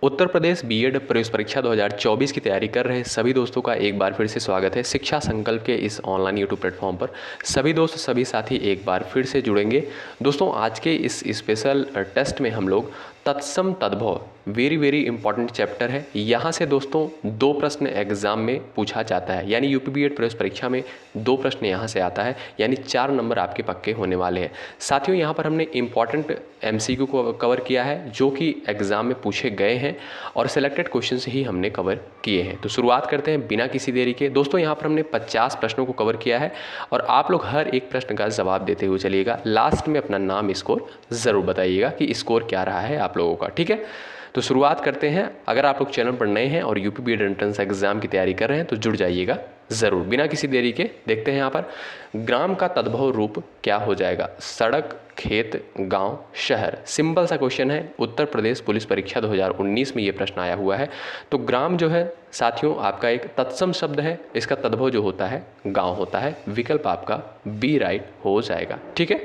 Uttar Pradesh BEd प्रवेश परीक्षा 2024 की तैयारी कर रहे सभी दोस्तों का एक बार फिर से स्वागत है शिक्षा संकल्प के इस ऑनलाइन यूट्यूब प्लेटफॉर्म पर। सभी दोस्त सभी साथी एक बार फिर से जुड़ेंगे। दोस्तों आज के इस स्पेशल टेस्ट में हम लोग तत्सम तद्भव वेरी इंपॉर्टेंट चैप्टर है। यहाँ से दोस्तों 2 प्रश्न एग्जाम में पूछा जाता है, यानी यूपी बीएड प्रवेश परीक्षा में 2 प्रश्न यहाँ से आता है, यानी 4 नंबर आपके पक्के होने वाले हैं। साथियों यहाँ पर हमने इंपॉर्टेंट एमसीक्यू को कवर किया है जो कि एग्जाम में पूछे गए हैं और सिलेक्टेड क्वेश्चन ही हमने कवर किए हैं। तो शुरुआत करते हैं बिना किसी देरी के। दोस्तों यहाँ पर हमने 50 प्रश्नों को कवर किया है और आप लोग हर एक प्रश्न का जवाब देते हुए चलिएगा। लास्ट में अपना नाम स्कोर ज़रूर बताइएगा कि स्कोर क्या रहा है आप लोगों का, ठीक है। तो शुरुआत करते हैं। अगर आप लोग चैनल पर नए हैं और यूपी बीएड एंट्रेंस एग्जाम की तैयारी कर रहे हैं तो जुड़ जाइएगा ज़रूर। बिना किसी देरी के देखते हैं यहाँ पर ग्राम का तद्भव रूप क्या हो जाएगा। सड़क, खेत, गांव, शहर। सिंपल सा क्वेश्चन है, उत्तर प्रदेश पुलिस परीक्षा 2019 में ये प्रश्न आया हुआ है। तो ग्राम जो है साथियों आपका एक तत्सम शब्द है, इसका तद्भव जो होता है गांव होता है। विकल्प आपका बी राइट हो जाएगा, ठीक है।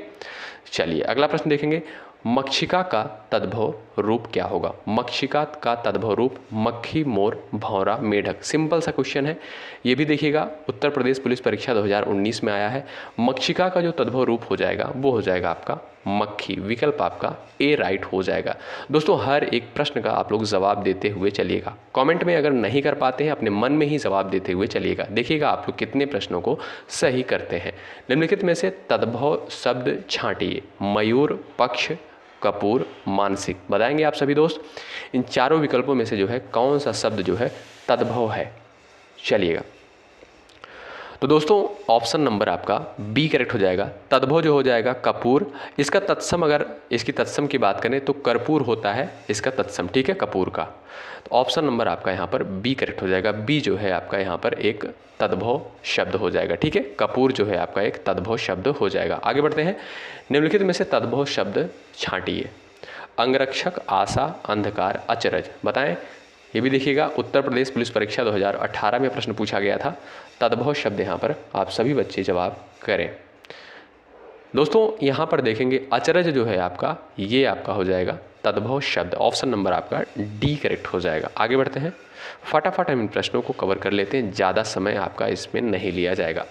चलिए अगला प्रश्न देखेंगे। मक्षिका का तद्भव रूप क्या होगा। मक्षिका का तद्भव रूप मक्खी, मोर, भौरा, मेढक। सिंपल सा क्वेश्चन है, ये भी देखिएगा उत्तर प्रदेश पुलिस परीक्षा 2019 में आया है। मक्षिका का जो तद्भव रूप हो जाएगा वो हो जाएगा आपका मक्खी। विकल्प आपका ए राइट हो जाएगा। दोस्तों हर एक प्रश्न का आप लोग जवाब देते हुए चलिएगा। कमेंट में अगर नहीं कर पाते हैं अपने मन में ही जवाब देते हुए चलिएगा। देखिएगा आप लोग कितने प्रश्नों को सही करते हैं। निम्नलिखित में से तद्भव शब्द छांटिए। मयूर, पक्ष, कपूर, मानसिक। बताएंगे आप सभी दोस्त इन चारों विकल्पों में से जो है कौन सा शब्द जो है तद्भव है। चलिएगा तो दोस्तों ऑप्शन नंबर आपका बी करेक्ट हो जाएगा। तद्भव जो हो जाएगा कपूर। इसका तत्सम अगर इसकी तत्सम की बात करें तो कर्पूर होता है इसका तत्सम, ठीक है, कपूर का। तो ऑप्शन नंबर आपका यहाँ पर बी करेक्ट हो जाएगा। बी जो है आपका यहाँ पर एक तद्भव शब्द हो जाएगा, ठीक है। कपूर जो है आपका एक तद्भव शब्द हो जाएगा। आगे बढ़ते हैं। निम्नलिखित में से तद्भव शब्द छांटिए। अंगरक्षक, आशा, अंधकार, अचरज। बताएं। ये भी देखिएगा उत्तर प्रदेश पुलिस परीक्षा 2018 में प्रश्न पूछा गया था। तद्भव शब्द यहाँ पर आप सभी बच्चे जवाब करें। दोस्तों यहाँ पर देखेंगे अचरज जो है आपका ये आपका हो जाएगा तद्भव शब्द। ऑप्शन नंबर आपका डी करेक्ट हो जाएगा। आगे बढ़ते हैं, फटाफट हम इन प्रश्नों को कवर कर लेते हैं, ज़्यादा समय आपका इसमें नहीं लिया जाएगा।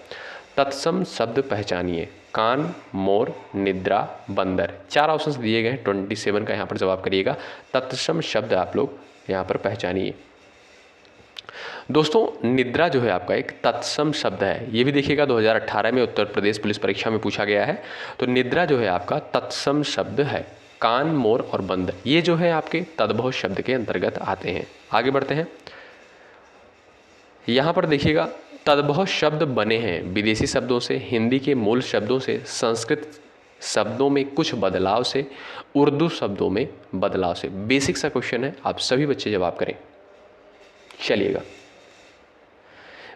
तत्सम शब्द पहचानिए। कान, मोर, निद्रा, बंदर। 4 ऑप्शंस दिए गए हैं, 27 का यहाँ पर जवाब करिएगा। तत्सम शब्द आप लोग यहाँ पर पहचानिए। दोस्तों निद्रा जो है आपका एक तत्सम शब्द है। ये भी देखिएगा 2018 में उत्तर प्रदेश पुलिस परीक्षा में पूछा गया है। तो निद्रा जो है आपका तत्सम शब्द है। कान, मोर और बंदर ये जो है आपके तद्भव शब्द के अंतर्गत आते हैं। आगे बढ़ते हैं। यहाँ पर देखिएगा तद्भव शब्द बने हैं विदेशी शब्दों से, हिंदी के मूल शब्दों से, संस्कृत शब्दों में कुछ बदलाव से, उर्दू शब्दों में बदलाव से। बेसिक सा क्वेश्चन है, आप सभी बच्चे जवाब करें। चलिएगा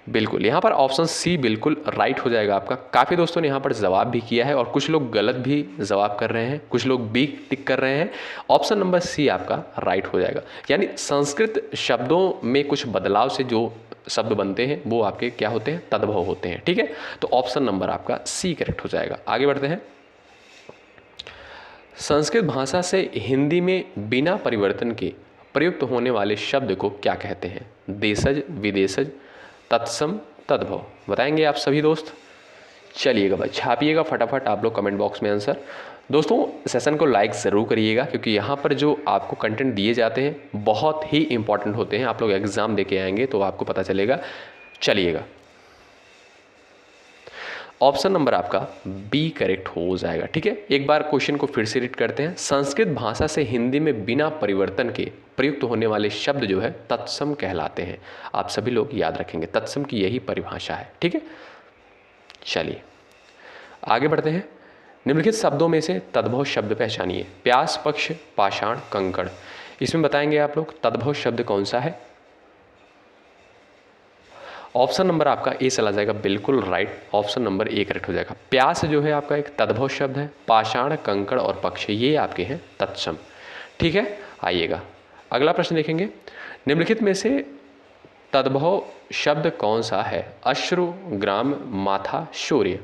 बिल्कुल यहाँ पर ऑप्शन सी बिल्कुल राइट हो जाएगा आपका। काफ़ी दोस्तों ने यहाँ पर जवाब भी किया है और कुछ लोग गलत भी जवाब कर रहे हैं, कुछ लोग बी टिक कर रहे हैं। ऑप्शन नंबर सी आपका राइट हो जाएगा। यानी संस्कृत शब्दों में कुछ बदलाव से जो शब्द बनते हैं वो आपके क्या होते हैं, तद्भव होते हैं, ठीक है। तो ऑप्शन नंबर आपका सी करेक्ट हो जाएगा। आगे बढ़ते हैं। संस्कृत भाषा से हिंदी में बिना परिवर्तन के प्रयुक्त होने वाले शब्द को क्या कहते हैं। देशज, विदेशज, तत्सम, तद्भव। बताएंगे आप सभी दोस्त। चलिएगा भाई छापिएगा फटाफट आप लोग कमेंट बॉक्स में आंसर। दोस्तों सेशन को लाइक ज़रूर करिएगा क्योंकि यहाँ पर जो आपको कंटेंट दिए जाते हैं बहुत ही इंपॉर्टेंट होते हैं। आप लोग एग्ज़ाम दे के आएंगे तो आपको पता चलेगा। चलिएगा ऑप्शन नंबर आपका बी करेक्ट हो जाएगा, ठीक है। एक बार क्वेश्चन को फिर से रीड करते हैं। संस्कृत भाषा से हिंदी में बिना परिवर्तन के प्रयुक्त होने वाले शब्द जो है तत्सम कहलाते हैं। आप सभी लोग याद रखेंगे तत्सम की यही परिभाषा है, ठीक है। चलिए आगे बढ़ते हैं। निम्नलिखित शब्दों में से तद्भव शब्द पहचानिए। प्यास, पक्ष, पाषाण, कंकड़। इसमें बताएंगे आप लोग तद्भव शब्द कौन सा है। ऑप्शन नंबर आपका ए चला जाएगा, बिल्कुल right. Option number A correct हो जाएगा। प्यास जो है आपका एक तद्भव शब्द है। पाषाण, कंकड़ और पक्ष ये आपके हैं तत्सम, ठीक है। आइएगा अगला प्रश्न देखेंगे। निम्नलिखित में से तद्भव शब्द कौन सा है। अश्रु, ग्राम, माथा, शौर्य।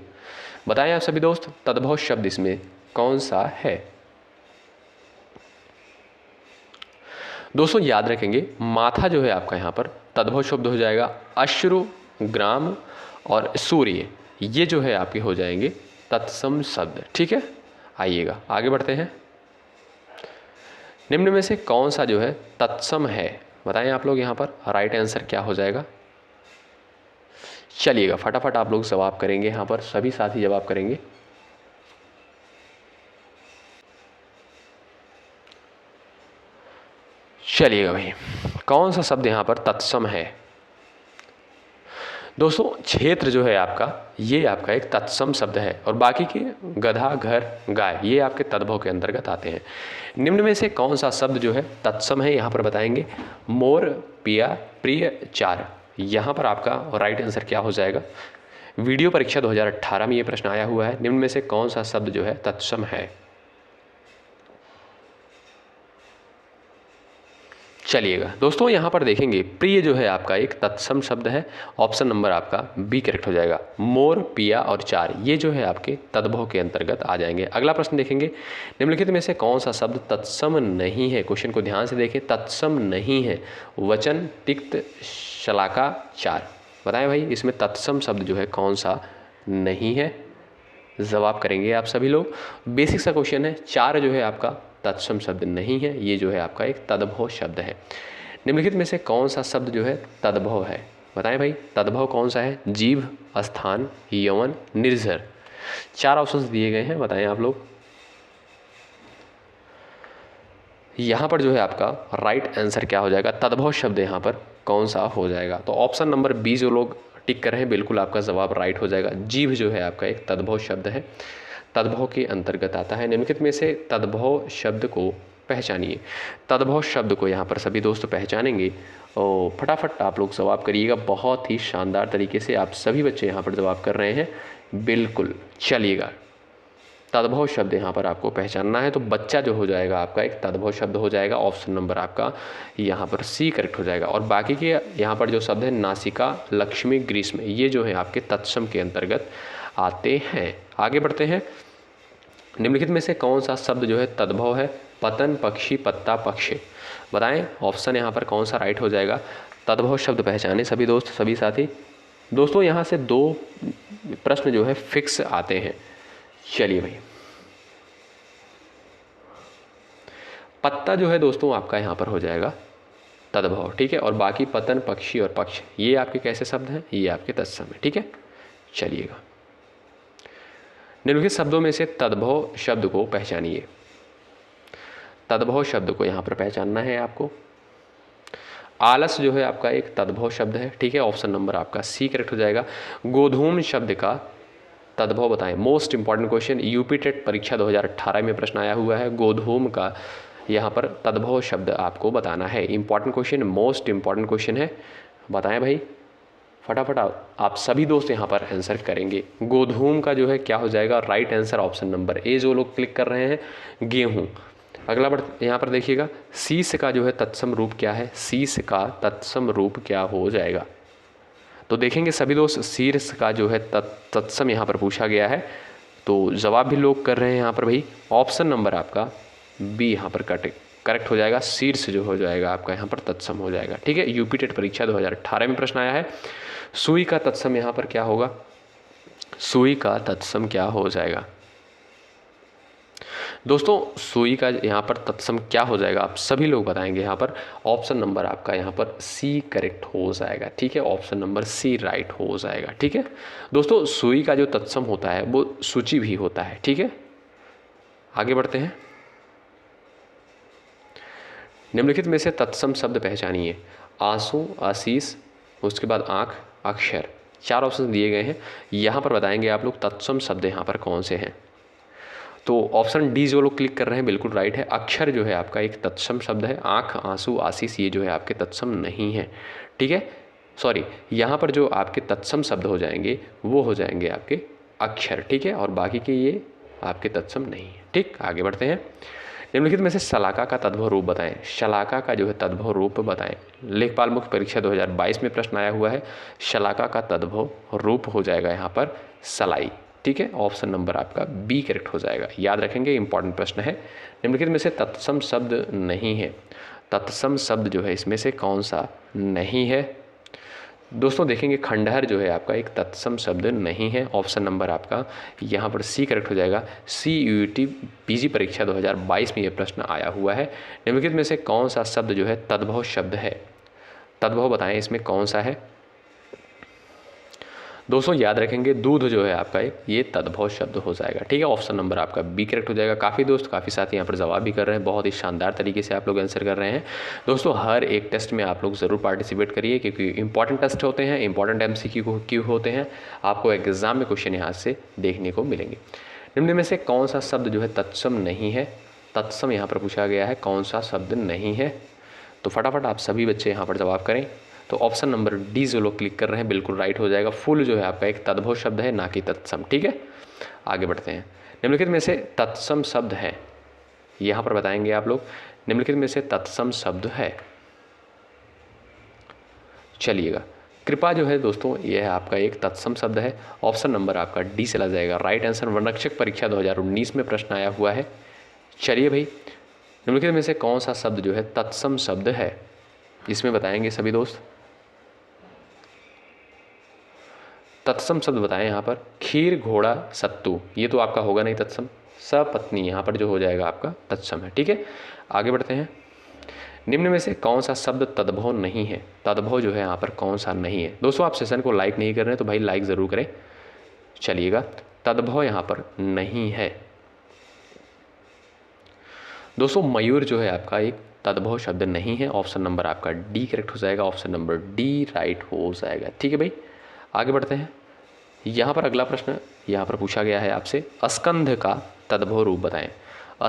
बताएं आप सभी दोस्त तद्भव शब्द इसमें कौन सा है। दोस्तों याद रखेंगे माथा जो है आपका यहाँ पर तद्भव शब्द हो जाएगा। अश्रु, ग्राम और सूर्य ये जो है आपके हो जाएंगे तत्सम शब्द। ठीक है, आइएगा आगे बढ़ते हैं। निम्न में से कौन सा जो है तत्सम है, बताएं आप लोग यहाँ पर राइट आंसर क्या हो जाएगा। चलिएगा फटाफट आप लोग जवाब करेंगे, यहाँ पर सभी साथी जवाब करेंगे। चलिएगा भाई, कौन सा शब्द यहाँ पर तत्सम है। दोस्तों क्षेत्र जो है आपका ये आपका एक तत्सम शब्द है और बाकी के गधा, घर, गाय ये आपके तद्भव के अंतर्गत आते हैं। निम्न में से कौन सा शब्द जो है तत्सम है, यहाँ पर बताएंगे। मोर, पिया, प्रिय, चार, यहाँ पर आपका राइट आंसर क्या हो जाएगा। वीडियो परीक्षा 2018 में ये प्रश्न आया हुआ है, निम्न में से कौन सा शब्द जो है तत्सम है। चलिएगा दोस्तों यहाँ पर देखेंगे प्रिय जो है आपका एक तत्सम शब्द है, ऑप्शन नंबर आपका बी करेक्ट हो जाएगा। मोर, पिया और चार ये जो है आपके तद्भव के अंतर्गत आ जाएंगे। अगला प्रश्न देखेंगे, निम्नलिखित में से कौन सा शब्द तत्सम नहीं है। क्वेश्चन को ध्यान से देखें, तत्सम नहीं है। वचन, तिक्त, शलाका, चार, बताएं भाई इसमें तत्सम शब्द जो है कौन सा नहीं है। जवाब करेंगे आप सभी लोग। बेसिक सा क्वेश्चन है। चार जो है आपका तत्सम शब्द नहीं है, ये जो है आपका एक तद्भव शब्द है। निम्नलिखित में से कौन सा शब्द जो है तद्भव है, बताएं भाई तद्भव कौन सा है। जीव, स्थान, यौवन, निर्झर, चार ऑप्शंस दिए गए हैं, बताएं आप लोग। यहाँ पर जो है आपका राइट आंसर क्या हो जाएगा, तद्भव शब्द यहाँ पर कौन सा हो जाएगा। तो ऑप्शन नंबर बी जो लोग टिक कर रहे हैं बिल्कुल आपका जवाब राइट हो जाएगा। जीव जो है आपका एक तद्भव शब्द है, तद्भव के अंतर्गत आता है। निम्नलिखित में से तद्भव शब्द को पहचानिए। तद्भव शब्द को यहाँ पर सभी दोस्त पहचानेंगे और फटाफट आप लोग जवाब करिएगा। बहुत ही शानदार तरीके से आप सभी बच्चे यहाँ पर जवाब कर रहे हैं, बिल्कुल। चलिएगा तद्भव शब्द यहाँ पर आपको पहचानना है, तो बच्चा जो हो जाएगा आपका एक तद्भव शब्द हो जाएगा। ऑप्शन नंबर आपका यहाँ पर सी करेक्ट हो जाएगा। और बाकी के यहाँ पर जो शब्द है नासिका, लक्ष्मी, ग्रीष्म ये जो है आपके तत्सम के अंतर्गत आते हैं। आगे बढ़ते हैं। निम्नलिखित में से कौन सा शब्द जो है तद्भव है। पतन, पक्षी, पत्ता, पक्षी, बताएं ऑप्शन यहाँ पर कौन सा राइट हो जाएगा। तद्भव शब्द पहचाने सभी दोस्त, सभी साथी। दोस्तों यहाँ से दो प्रश्न जो है फिक्स आते हैं। चलिए भाई, पत्ता जो है दोस्तों आपका यहाँ पर हो जाएगा तद्भव, ठीक है। और बाकी पतन, पक्षी और पक्ष ये आपके कैसे शब्द हैं, ये आपके तत्सम है, ठीक है। चलिएगा निम्नलिखित शब्दों में से तद्भव शब्द को पहचानिए। तद्भव शब्द को यहाँ पर पहचानना है आपको। आलस जो है आपका एक तद्भव शब्द है, ठीक है। ऑप्शन नंबर आपका सी करेक्ट हो जाएगा। गोधूम शब्द का तद्भव बताएं। Most important question, UP TET परीक्षा 2018 में प्रश्न आया हुआ है। गोधूम का यहाँ पर तद्भव शब्द आपको बताना है। Important question, most important question है, बताएं भाई फटाफट। आप सभी दोस्त यहाँ पर आंसर करेंगे। गोधूम का जो है क्या हो जाएगा, right answer option number A जो लोग क्लिक कर रहे हैं, गेहूँ। अगला यहाँ पर देखिएगा, शीश का जो है तत्सम रूप क्या है। शीश का तत्सम रूप क्या हो जाएगा, तो देखेंगे सभी दोस्त शीर्ष का जो है तत्सम यहाँ पर पूछा गया है, तो जवाब भी लोग कर रहे हैं यहाँ पर भाई। ऑप्शन नंबर आपका बी यहाँ पर करेक्ट हो जाएगा। शीर्ष जो हो जाएगा आपका यहाँ पर तत्सम हो जाएगा, ठीक है। यूपी टेट परीक्षा 2018 में प्रश्न आया है। सुई का तत्सम यहाँ पर क्या होगा, सुई का तत्सम क्या हो जाएगा दोस्तों। सुई का यहाँ पर तत्सम क्या हो जाएगा आप सभी लोग बताएंगे यहाँ पर। ऑप्शन नंबर आपका यहाँ पर सी करेक्ट हो जाएगा, ठीक है। ऑप्शन नंबर सी राइट हो जाएगा, ठीक है दोस्तों। सुई का जो तत्सम होता है वो सूची भी होता है, ठीक है। आगे बढ़ते हैं। निम्नलिखित में से तत्सम शब्द पहचानिए। आंसू, आशीष, उसके बाद आँख, अक्षर, चार ऑप्शन दिए गए हैं। यहाँ पर बताएंगे आप लोग तत्सम शब्द यहाँ पर कौन से हैं। तो ऑप्शन डी जो लोग क्लिक कर रहे हैं बिल्कुल राइट है। अक्षर जो है आपका एक तत्सम शब्द है। आँख, आंसू, आशीष ये जो है आपके तत्सम नहीं है, ठीक है। सॉरी, यहाँ पर जो आपके तत्सम शब्द हो जाएंगे वो हो जाएंगे आपके अक्षर, ठीक है। और बाकी के ये आपके तत्सम नहीं है, ठीक। आगे बढ़ते हैं। निम्नलिखित में से शलाका का तद्भव रूप बताएं। शलाका का जो है तद्भव रूप बताएं। लेखपाल मुख्य परीक्षा 2022 में प्रश्न आया हुआ है। शलाका का तद्भव रूप हो जाएगा यहाँ पर सलाई, ठीक है। ऑप्शन नंबर आपका बी करेक्ट हो जाएगा। याद रखेंगे, इंपॉर्टेंट प्रश्न है। निम्नलिखित में से तत्सम शब्द नहीं है। तत्सम शब्द जो है इसमें से कौन सा नहीं है? दोस्तों देखेंगे खंडहर जो है आपका एक तत्सम शब्द नहीं है। ऑप्शन नंबर आपका यहाँ पर सी करेक्ट हो जाएगा। CUET PG परीक्षा 2022 में ये प्रश्न आया हुआ है। निम्नलिखित में से कौन सा शब्द जो है तद्भव शब्द है? तद्भव बताएं इसमें कौन सा है? दोस्तों याद रखेंगे दूध जो है आपका एक ये तद्भव शब्द हो जाएगा। ठीक है, ऑप्शन नंबर आपका बी करेक्ट हो जाएगा। काफ़ी दोस्त काफ़ी साथी यहाँ पर जवाब भी कर रहे हैं, बहुत ही शानदार तरीके से आप लोग आंसर कर रहे हैं। दोस्तों हर एक टेस्ट में आप लोग ज़रूर पार्टिसिपेट करिए, क्योंकि इंपॉर्टेंट टेस्ट होते हैं, इंपॉर्टेंट MCQ होते हैं, आपको एग्जाम में क्वेश्चन यहाँ से देखने को मिलेंगे। निम्न में से कौन सा शब्द जो है तत्सम नहीं है? तत्सम यहाँ पर पूछा गया है, कौन सा शब्द नहीं है? तो फटाफट आप सभी बच्चे यहाँ पर जवाब करें। तो ऑप्शन नंबर डी जो लोग क्लिक कर रहे हैं बिल्कुल राइट हो जाएगा। फुल जो है आपका एक तद्भव शब्द है, ना कि तत्सम। ठीक है, आगे बढ़ते हैं। निम्नलिखित में से तत्सम शब्द है, यहाँ पर बताएंगे आप लोग निम्नलिखित में से तत्सम शब्द है। चलिएगा, कृपा जो है दोस्तों यह आपका एक तत्सम शब्द है। ऑप्शन नंबर आपका डी चला जाएगा राइट आंसर। वनरक्षक परीक्षा 2019 में प्रश्न आया हुआ है। चलिए भाई, निम्नलिखित में से कौन सा शब्द जो है तत्सम शब्द है, इसमें बताएंगे सभी दोस्त। तत्सम शब्द बताएं यहाँ पर। खीर, घोड़ा, सत्तू, ये तो आपका होगा नहीं तत्सम। सपत्नी यहाँ पर जो हो जाएगा आपका तत्सम है। ठीक है, आगे बढ़ते हैं। निम्न में से कौन सा शब्द तद्भव नहीं है? तद्भव जो है यहाँ पर कौन सा नहीं है? दोस्तों आप सेशन को लाइक नहीं कर रहे हैं तो भाई लाइक ज़रूर करें। चलिएगा, तद्भव यहाँ पर नहीं है। दोस्तों मयूर जो है आपका एक तद्भव शब्द नहीं है। ऑप्शन नंबर आपका डी करेक्ट हो जाएगा। ऑप्शन नंबर डी राइट हो जाएगा। ठीक है भाई, आगे बढ़ते हैं। यहाँ पर अगला प्रश्न यहाँ पर पूछा गया है आपसे, स्कंध का तद्भव रूप बताएं।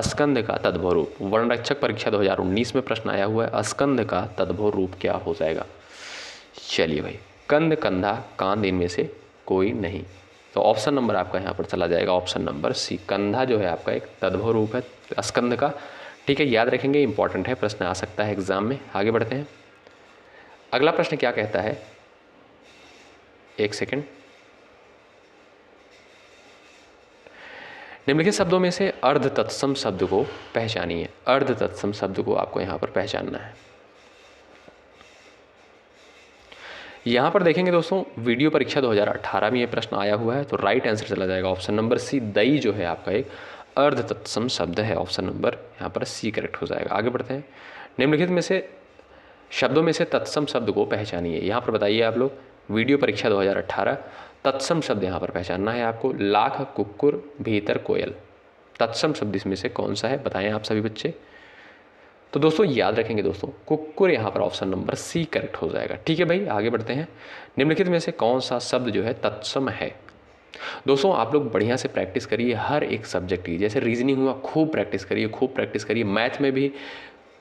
स्कंध का तद्भव रूप, वर्णरक्षक परीक्षा 2019 में प्रश्न आया हुआ है। स्कंध का तद्भव रूप क्या हो जाएगा? चलिए भाई, कंध, कंधा, कांध, इनमें से कोई नहीं। तो ऑप्शन नंबर आपका यहाँ पर चला जाएगा ऑप्शन नंबर सी। कंधा जो है आपका एक तद्भव रूप है स्कंध का। ठीक है, याद रखेंगे, इंपॉर्टेंट है, प्रश्न आ सकता है एग्जाम में। आगे बढ़ते हैं। अगला प्रश्न क्या कहता है, एक सेकंड। निम्नलिखित शब्दों में से अर्ध तत्सम शब्द को पहचानिए। अर्ध तत्सम शब्द को आपको यहां पर पहचानना है। यहां पर देखेंगे दोस्तों, वीडियो परीक्षा 2018 में यह प्रश्न आया हुआ है, तो राइट आंसर चला जाएगा ऑप्शन नंबर सी। दई जो है आपका एक अर्ध तत्सम शब्द है। ऑप्शन नंबर यहाँ पर सी करेक्ट हो जाएगा। आगे बढ़ते हैं। निम्नलिखित में से शब्दों में से तत्सम शब्द को पहचानिए। यहाँ पर बताइए आप लोग, वीडियो परीक्षा 2018, तत्सम शब्द यहाँ पर पहचानना है आपको। लाख, कुक्कुर, भीतर, कोयल, तत्सम शब्द इसमें से कौन सा है? बताएं आप सभी बच्चे। तो दोस्तों याद रखेंगे दोस्तों, कुक्कुर यहाँ पर ऑप्शन नंबर सी करेक्ट हो जाएगा। ठीक है भाई, आगे बढ़ते हैं। निम्नलिखित में से कौन सा शब्द जो है तत्सम है? दोस्तों आप लोग बढ़िया से प्रैक्टिस करिए हर एक सब्जेक्ट की। जैसे रीजनिंग हुआ, खूब प्रैक्टिस करिए, खूब प्रैक्टिस करिए। मैथ में भी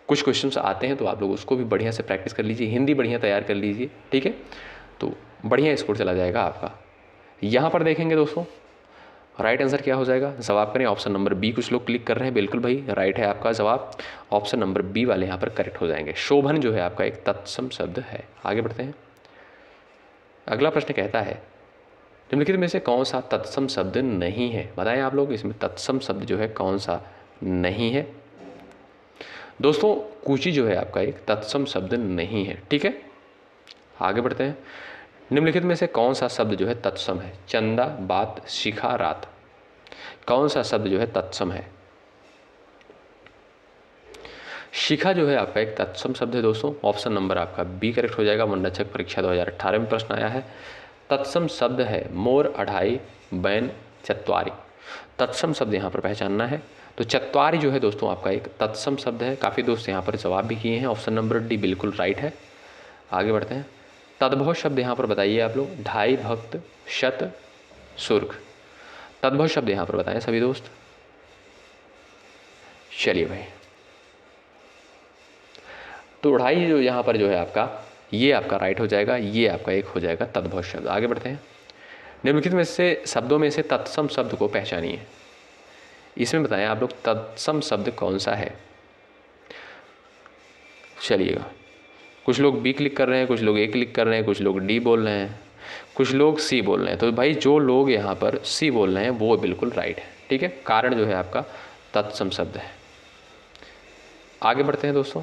कुछ क्वेश्चंस आते हैं तो आप लोग उसको भी बढ़िया से प्रैक्टिस कर लीजिए। हिंदी बढ़िया तैयार कर लीजिए। ठीक है, तो बढ़िया स्कोर चला जाएगा आपका। यहाँ पर देखेंगे दोस्तों, राइट आंसर क्या हो जाएगा? जवाब करें ऑप्शन नंबर बी। कुछ लोग क्लिक कर रहे हैं, बिल्कुल भाई राइट है आपका जवाब। ऑप्शन नंबर बी वाले यहाँ पर करेक्ट हो जाएंगे। शोभन जो है आपका एक तत्सम शब्द है। आगे बढ़ते हैं। अगला प्रश्न कहता है, निम्नलिखित में से कौन सा तत्सम शब्द नहीं है? बताएं आप लोग, इसमें तत्सम शब्द जो है कौन सा नहीं है? दोस्तों कूची जो है आपका एक तत्सम शब्द नहीं है। ठीक है, आगे बढ़ते हैं। निम्नलिखित में से कौन सा शब्द जो है तत्सम है? चंदा, बात, शिखा, रात, कौन सा शब्द जो है तत्सम है? शिखा जो है आपका एक तत्सम शब्द है दोस्तों। ऑप्शन नंबर आपका बी करेक्ट हो जाएगा। वनरक्षक परीक्षा 2018 में प्रश्न आया है। तत्सम शब्द है मोर, अढ़ाई, बैन, चत्वारी, तत्सम शब्द यहाँ पर पहचानना है। तो चत्वारी जो है दोस्तों आपका एक तत्सम शब्द है। काफ़ी दोस्त यहाँ पर जवाब भी किए हैं। ऑप्शन नंबर डी बिल्कुल राइट है। आगे बढ़ते हैं। तद्भव शब्द यहाँ पर बताइए आप लोग। ढाई, भक्त, शत, सुर्ख, तद्भव शब्द यहाँ पर बताएं सभी दोस्त। चलिए भाई, तो ढाई जो यहाँ पर जो है आपका, ये आपका राइट हो जाएगा। ये आपका एक हो जाएगा तद्भव शब्द। आगे बढ़ते हैं। निम्नलिखित में से शब्दों में से तत्सम शब्द को पहचानिए। इसमें बताएं आप लोग तत्सम शब्द कौन सा है? चलिएगा, कुछ लोग बी क्लिक कर रहे हैं, कुछ लोग ए क्लिक कर रहे हैं, कुछ लोग डी बोल रहे हैं, कुछ लोग सी बोल रहे हैं। तो भाई जो लोग यहाँ पर सी बोल रहे हैं वो बिल्कुल राइट है। ठीक है, कारण जो है आपका तत्सम शब्द है। आगे बढ़ते हैं दोस्तों।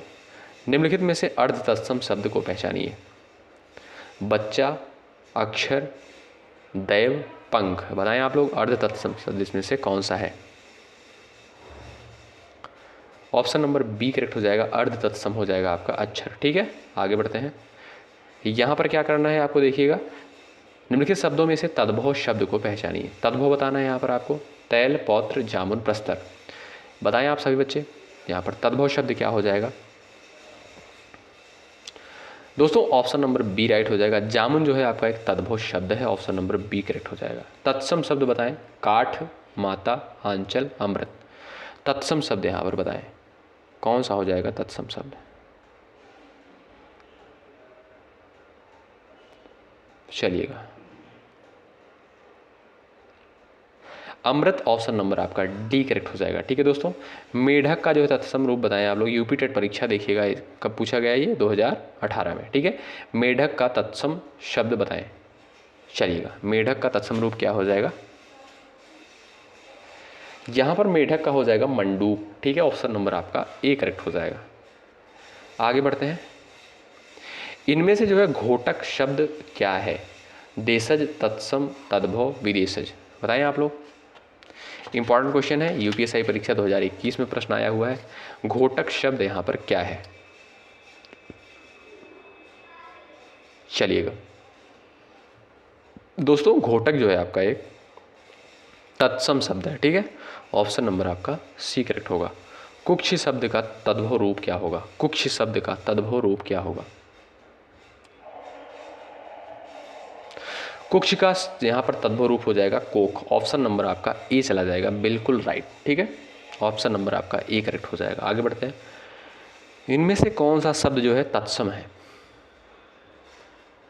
निम्नलिखित में से अर्ध तत्सम शब्द को पहचानिए। बच्चा, अक्षर, दैव, पंख। बताएं आप लोग अर्ध तत्सम शब्द इसमें से कौन सा है। ऑप्शन नंबर बी करेक्ट हो जाएगा, अर्ध तत्सम हो जाएगा आपका अक्षर। ठीक है, आगे बढ़ते हैं। यहाँ पर क्या करना है आपको, देखिएगा निम्नलिखित शब्दों में से तद्भव शब्द को पहचानिए। तद्भव बताना है यहाँ पर आपको, तैल, पौत्र, जामुन, प्रस्तर। बताएं आप सभी बच्चे यहाँ पर तद्भव शब्द क्या हो जाएगा। दोस्तों ऑप्शन नंबर बी राइट हो जाएगा। जामुन जो है आपका एक तद्भव शब्द है, ऑप्शन नंबर बी करेक्ट हो जाएगा। तत्सम शब्द बताएं, काठ, माता, आंचल, अमृत। तत्सम शब्द यहाँ पर बताएं कौन सा हो जाएगा तत्सम शब्द। चलिएगा, अमृत ऑप्शन नंबर आपका डी करेक्ट हो जाएगा। ठीक है दोस्तों, मेढक का जो है तत्सम रूप बताएं आप लोग। यूपी टेट परीक्षा देखिएगा कब पूछा गया, ये 2018 में। ठीक है, मेढक का तत्सम शब्द बताएं। चलिएगा, मेढक का तत्सम रूप क्या हो जाएगा। यहां पर मेढक का हो जाएगा मंडूक। ठीक है, ऑप्शन नंबर आपका ए करेक्ट हो जाएगा। आगे बढ़ते हैं। इनमें से जो है घोटक शब्द क्या है। देशज, तत्सम, तद्भव, विदेशज। बताएं आप लोग, इंपॉर्टेंट क्वेश्चन है, यूपीएससी परीक्षा 2021 में प्रश्न आया हुआ है। घोटक शब्द यहां पर क्या है। चलिएगा दोस्तों, घोटक जो है आपका एक तत्सम शब्द है। ठीक है, ऑप्शन नंबर आपका सी करेक्ट होगा। कुक्ष शब्द का तद्भव रूप क्या होगा। कुक्ष शब्द का तद्भव रूप क्या होगा। कुक्ष का यहाँ पर तद्भव रूप हो जाएगा कोख। ऑप्शन नंबर आपका ए चला जाएगा, बिल्कुल राइट। ठीक है, ऑप्शन नंबर आपका ए करेक्ट हो जाएगा। आगे बढ़ते हैं। इनमें से कौन सा शब्द जो है तत्सम है।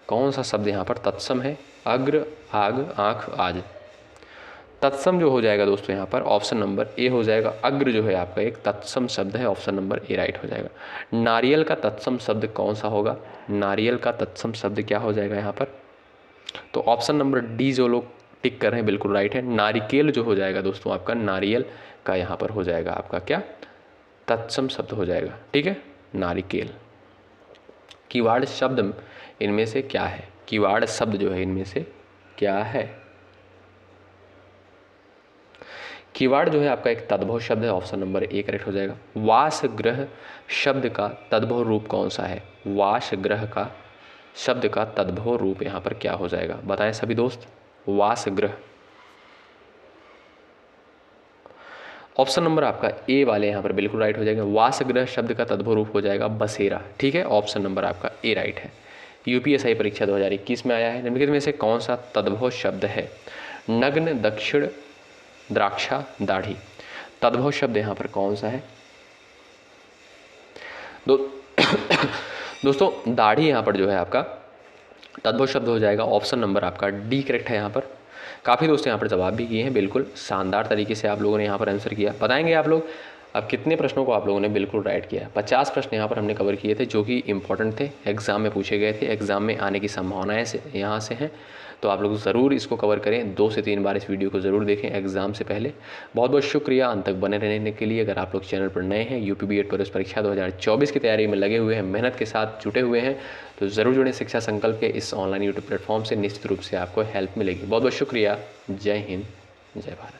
कौन सा शब्द यहाँ पर तत्सम है। अग्र, आग, आंख, आज। तत्सम जो हो जाएगा दोस्तों यहाँ पर ऑप्शन नंबर ए हो जाएगा। अग्र जो है आपका एक तत्सम शब्द है, ऑप्शन नंबर ए राइट हो जाएगा। नारियल का तत्सम शब्द कौन सा होगा। नारियल का तत्सम शब्द क्या हो जाएगा यहाँ पर, तो ऑप्शन नंबर डी जो लोग टिक कर रहे हैं बिल्कुल राइट है। नारिकेल जो हो जाएगा दोस्तों आपका, नारियल का यहाँ पर हो जाएगा आपका क्या तत्सम शब्द हो जाएगा। ठीक है, नारिकेल। किवाड़ शब्द इनमें से क्या है। किवाड़ शब्द जो है इनमें से क्या है। किवाड़ जो है आपका एक तद्भव शब्द है, ऑप्शन नंबर ए करेक्ट हो जाएगा। वासगृह शब्द का तद्भव रूप कौन सा है। वासगृह का शब्द का तद्भव रूप यहाँ पर क्या हो जाएगा, बताएं सभी दोस्त। वासगृह, ऑप्शन नंबर आपका ए वाले यहाँ पर बिल्कुल राइट हो जाएगा। वासगृह शब्द का तद्भव रूप हो जाएगा बसेरा। ठीक है, ऑप्शन नंबर आपका ए राइट है। यूपीएससी परीक्षा 2021 में आया है। निम्नलिखित में से कौन सा तद्भव शब्द है। नग्न, दक्षिण, द्राक्षा, दाढ़ी। तद्भव शब्द यहाँ पर कौन सा है। दोस्तों दाढ़ी यहाँ पर जो है आपका तद्भव शब्द हो जाएगा, ऑप्शन नंबर आपका डी करेक्ट है। यहाँ पर काफ़ी दोस्त यहाँ पर जवाब भी किए हैं, बिल्कुल शानदार तरीके से आप लोगों ने यहाँ पर आंसर किया। बताएंगे आप लोग अब कितने प्रश्नों को आप लोगों ने बिल्कुल राइट किया। 50 प्रश्न यहाँ पर हमने कवर किए थे जो कि इंपॉर्टेंट थे, एग्जाम में पूछे गए थे, एग्जाम में आने की संभावनाएं से यहाँ से हैं। तो आप लोग ज़रूर इसको कवर करें, 2 से 3 बार इस वीडियो को ज़रूर देखें एग्जाम से पहले। बहुत बहुत शुक्रिया अंत तक बने रहने के लिए। अगर आप लोग चैनल पर नए हैं, यूपी बीएड प्रवेश परीक्षा 2024 की तैयारी में लगे हुए हैं, मेहनत के साथ जुटे हुए हैं, तो ज़रूर जुड़ें शिक्षा संकल्प के इस ऑनलाइन यूट्यूब प्लेटफॉर्म से। निश्चित रूप से आपको हेल्प मिलेगी। बहुत बहुत शुक्रिया। जय हिंद, जय भारत।